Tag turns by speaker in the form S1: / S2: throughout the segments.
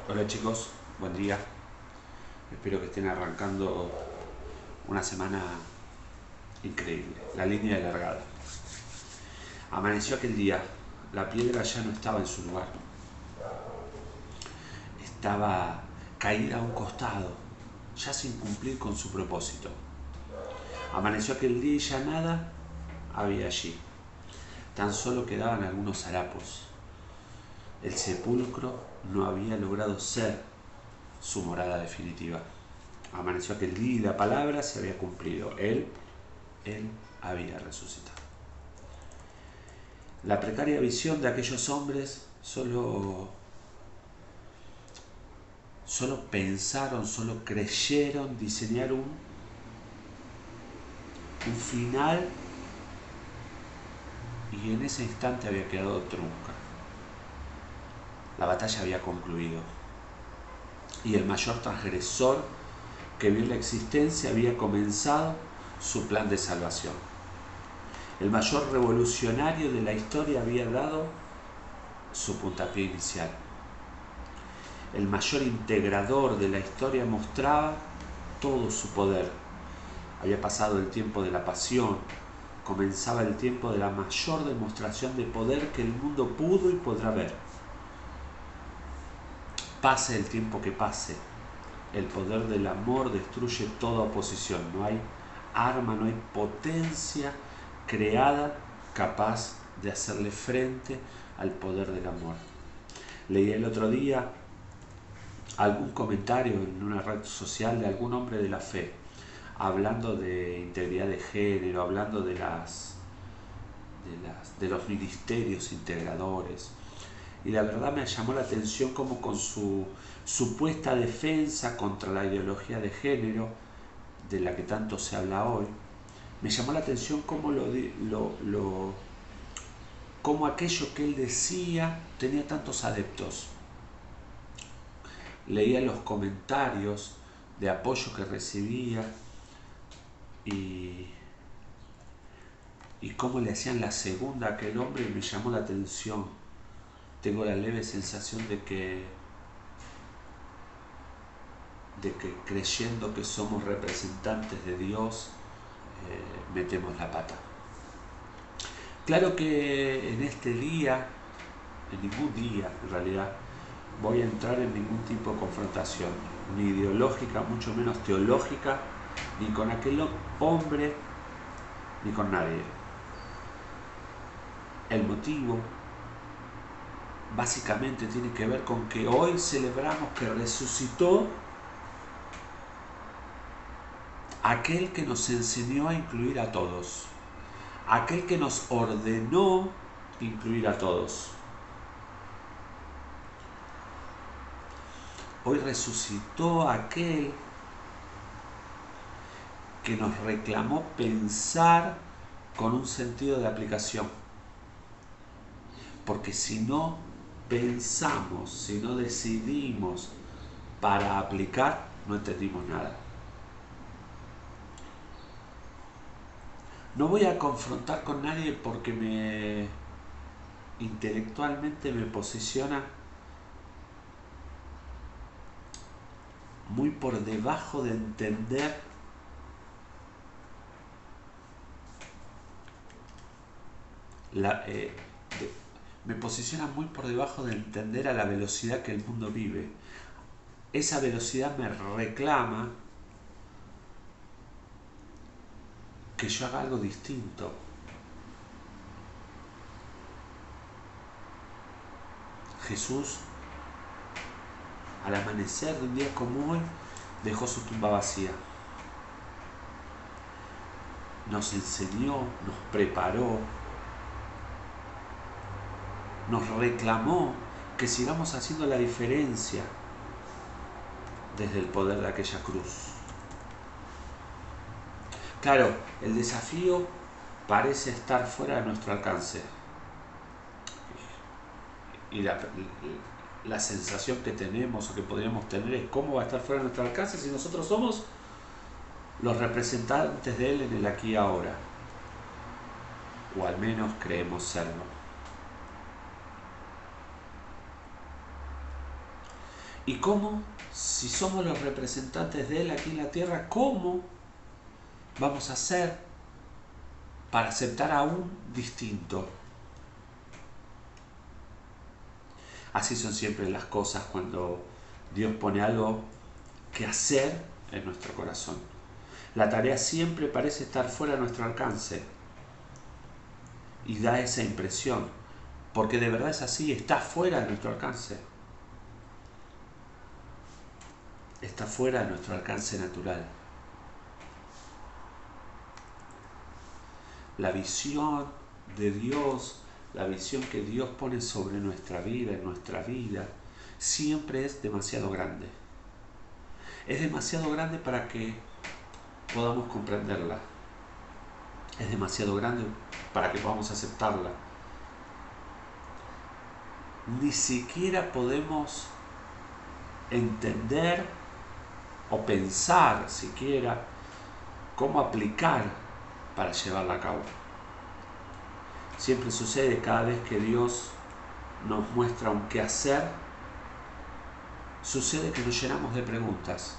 S1: Hola chicos, buen día. Espero que estén arrancando una semana increíble. La línea de largada. Amaneció aquel día. La piedra ya no estaba en su lugar. Estaba caída a un costado, ya sin cumplir con su propósito. Amaneció aquel día y ya nada había allí. Tan solo quedaban algunos harapos. El sepulcro no había logrado ser su morada definitiva. Amaneció aquel día y la palabra se había cumplido. Él había resucitado. La precaria visión de aquellos hombres solo pensaron, solo creyeron diseñar un final, y en ese instante había quedado trunca. La batalla había concluido y el mayor transgresor que vio la existencia había comenzado su plan de salvación. El mayor revolucionario de la historia había dado su puntapié inicial. El mayor integrador de la historia mostraba todo su poder. Había pasado el tiempo de la pasión, comenzaba el tiempo de la mayor demostración de poder que el mundo pudo y podrá ver. Pase el tiempo que pase, el poder del amor destruye toda oposición. No hay arma, no hay potencia creada capaz de hacerle frente al poder del amor. Leí el otro día algún comentario en una red social de algún hombre de la fe, hablando de integridad de género, hablando de los ministerios integradores. Y la verdad me llamó la atención cómo con su supuesta defensa contra la ideología de género, de la que tanto se habla hoy, me llamó la atención cómo aquello que él decía tenía tantos adeptos. Leía los comentarios de apoyo que recibía y, y cómo le hacían la segunda a aquel hombre, y me llamó la atención. Tengo la leve sensación de que creyendo que somos representantes de Dios, metemos la pata. Claro que en este día, en ningún día en realidad, voy a entrar en ningún tipo de confrontación, ni ideológica, mucho menos teológica, ni con aquel hombre, ni con nadie. El motivo básicamente tiene que ver con que hoy celebramos que resucitó aquel que nos enseñó a incluir a todos, aquel que nos ordenó incluir a todos. Hoy resucitó aquel que nos reclamó pensar con un sentido de aplicación. Porque si no pensamos, si no decidimos para aplicar, no entendimos nada. No voy a confrontar con nadie porque intelectualmente me posiciona muy por debajo de entender me posiciona muy por debajo de entender a la velocidad que el mundo vive. Esa velocidad me reclama que yo haga algo distinto. Jesús, al amanecer de un día como hoy, dejó su tumba vacía. Nos enseñó, nos preparó, nos reclamó que sigamos haciendo la diferencia desde el poder de aquella cruz. Claro, el desafío parece estar fuera de nuestro alcance. Y la sensación que tenemos o que podríamos tener es cómo va a estar fuera de nuestro alcance si nosotros somos los representantes de Él en el aquí y ahora. O al menos creemos serlo. ¿Y cómo? Si somos los representantes de Él aquí en la tierra, ¿cómo vamos a hacer para aceptar a un distinto? Así son siempre las cosas cuando Dios pone algo que hacer en nuestro corazón. La tarea siempre parece estar fuera de nuestro alcance y da esa impresión, porque de verdad es así, está fuera de nuestro alcance. Está fuera de nuestro alcance natural. La visión de Dios, la visión que Dios pone sobre nuestra vida, en nuestra vida, siempre es demasiado grande. Es demasiado grande para que podamos comprenderla. Es demasiado grande para que podamos aceptarla. Ni siquiera podemos entender o pensar siquiera cómo aplicar para llevarla a cabo. Siempre sucede cada vez que Dios nos muestra un qué hacer, sucede que nos llenamos de preguntas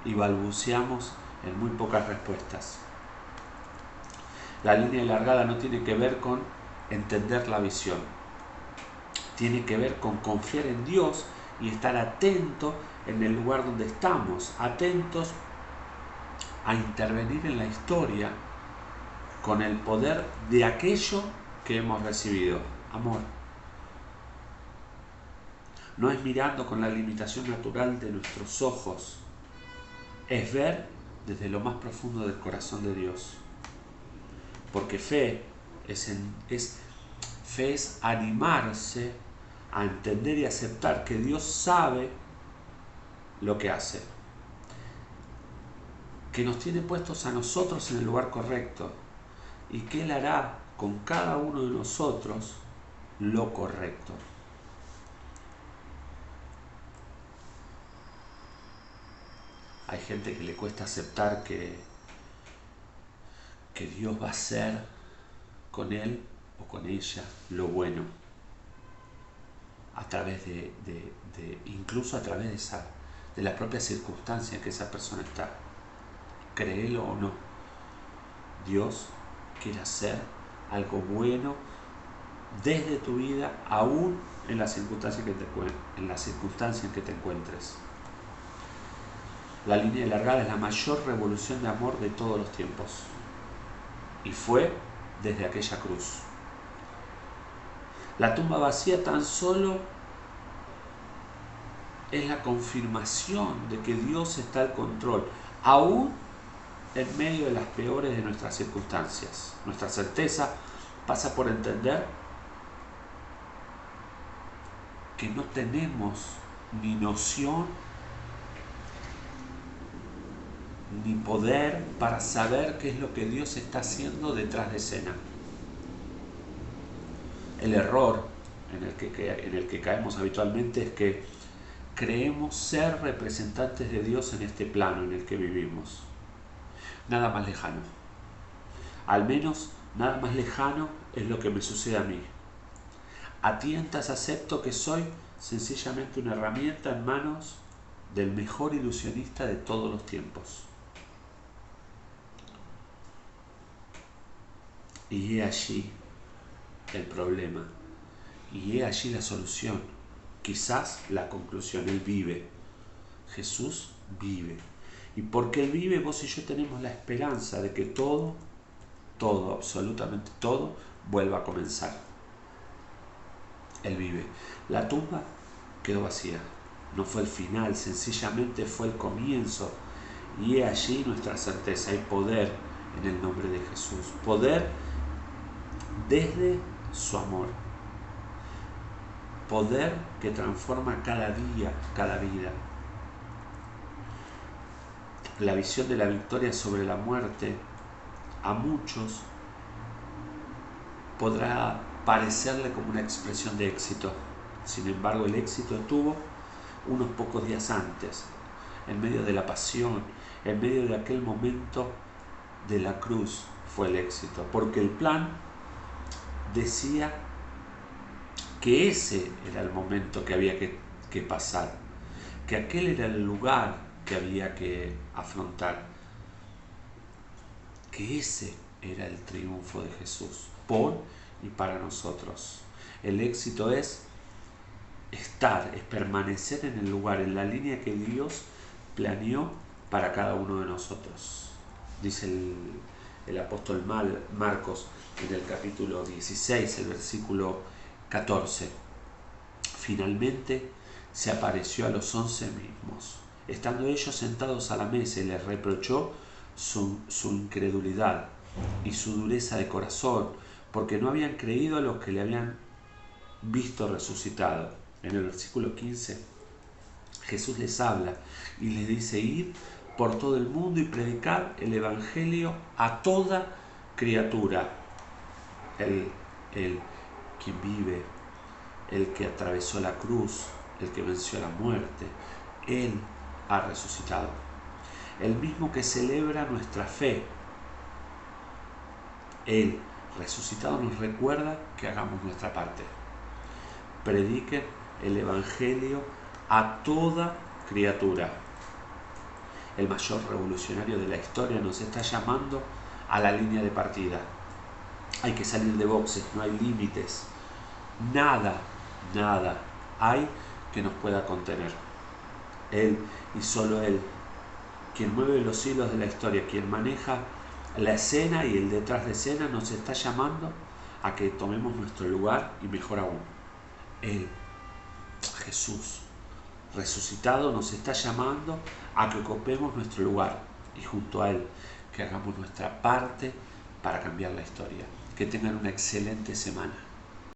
S1: y balbuceamos en muy pocas respuestas. La línea alargada no tiene que ver con entender la visión, tiene que ver con confiar en Dios y estar atento en el lugar donde estamos, atentos a intervenir en la historia con el poder de aquello que hemos recibido, amor. No es mirando con la limitación natural de nuestros ojos, es ver desde lo más profundo del corazón de Dios. Porque fe es animarse a entender y aceptar que Dios sabe lo que hace, que nos tiene puestos a nosotros en el lugar correcto y que Él hará con cada uno de nosotros lo correcto. Hay gente que le cuesta aceptar que Dios va a hacer con él o con ella lo bueno, a través incluso a través de la propia circunstancia en que esa persona está. Créelo o no, Dios quiere hacer algo bueno desde tu vida, aún en la circunstancia en que te encuentres. La línea alargada es la mayor revolución de amor de todos los tiempos. Y fue desde aquella cruz. La tumba vacía tan solo es la confirmación de que Dios está al control, aún en medio de las peores de nuestras circunstancias. Nuestra certeza pasa por entender que no tenemos ni noción ni poder para saber qué es lo que Dios está haciendo detrás de escena. El error en el que caemos habitualmente es que creemos ser representantes de Dios en este plano en el que vivimos. Nada más lejano. Al menos nada más lejano es lo que me sucede a mí. A tientas acepto que soy sencillamente una herramienta en manos del mejor ilusionista de todos los tiempos. Y he allí el problema, y he allí la solución, quizás la conclusión. Él vive, Jesús vive, y porque Él vive, vos y yo tenemos la esperanza de que todo, absolutamente todo, vuelva a comenzar. Él vive. La tumba quedó vacía, no fue el final, sencillamente fue el comienzo, y he allí nuestra certeza. Hay poder en el nombre de Jesús, poder desde su amor, poder que transforma cada día, cada vida. La visión de la victoria sobre la muerte a muchos podrá parecerle como una expresión de éxito. Sin embargo, el éxito estuvo unos pocos días antes, en medio de la pasión, en medio de aquel momento de la cruz fue el éxito, porque el plan decía que ese era el momento que había que que pasar, que aquel era el lugar que había que afrontar, que ese era el triunfo de Jesús por y para nosotros. El éxito es estar, es permanecer en el lugar, en la línea que Dios planeó para cada uno de nosotros. Dice el apóstol Marcos en el capítulo 16, el versículo 14. Finalmente se apareció a los 11 mismos, estando ellos sentados a la mesa, y les reprochó su incredulidad y su dureza de corazón, porque no habían creído a los que le habían visto resucitado. En el versículo 15, Jesús les habla y les dice: id por todo el mundo y predicar el evangelio a toda criatura. El quien vive, el que atravesó la cruz, el que venció la muerte, Él ha resucitado. El mismo que celebra nuestra fe, Él resucitado nos recuerda que hagamos nuestra parte. Prediquen el evangelio a toda criatura. El mayor revolucionario de la historia nos está llamando a la línea de partida. Hay que salir de boxes, no hay límites. Nada hay que nos pueda contener. Él y solo Él, quien mueve los hilos de la historia, quien maneja la escena y el detrás de escena, nos está llamando a que tomemos nuestro lugar, y mejor aún, Él, Jesús resucitado, nos está llamando a que ocupemos nuestro lugar y junto a Él que hagamos nuestra parte para cambiar la historia. Que tengan una excelente semana.